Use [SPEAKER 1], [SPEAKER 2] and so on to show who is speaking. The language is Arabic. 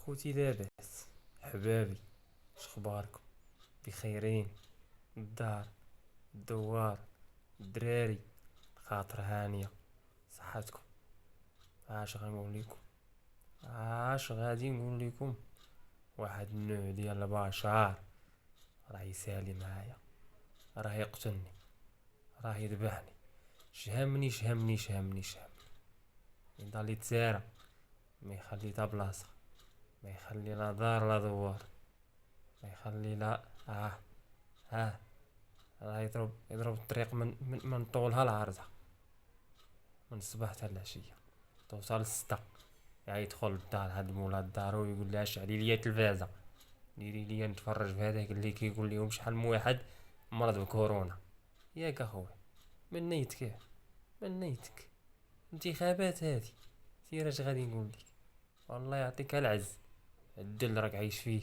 [SPEAKER 1] اخوتي لاباس حبابي، شخباركم؟ بخيرين؟ الدار، الدوار، الدراري، خاطر هانية، صحتكم؟ اش غنقول لكم؟ اش غادي نقول لكم؟ واحد النوع ديال البشر راه يسالي معايا، راه يقتلني، راه يذبحني، شهمني شهمني شهمني شهمني، يضل يتسارى، ما يخلي تا بلاصة، ما يخلي لا دار لا دوار، ما يخلي لا اه راه يضرب الطريق من طولها لعرضها، من الصباح حتى العشية، توصل للستة، يدخل للدار هاد مولا الدار ويقول لها شعلي ليا التلفازة، ديري ليا نتفرج في هذاك اللي كيقول لهم شحال من واحد مرض بكورونا. ياك اخويا، من نيتك، من نيتك، انتخابات هادي، سير اش غادي نقول لك، والله يعطيك العز، الدل راك عايش فيه.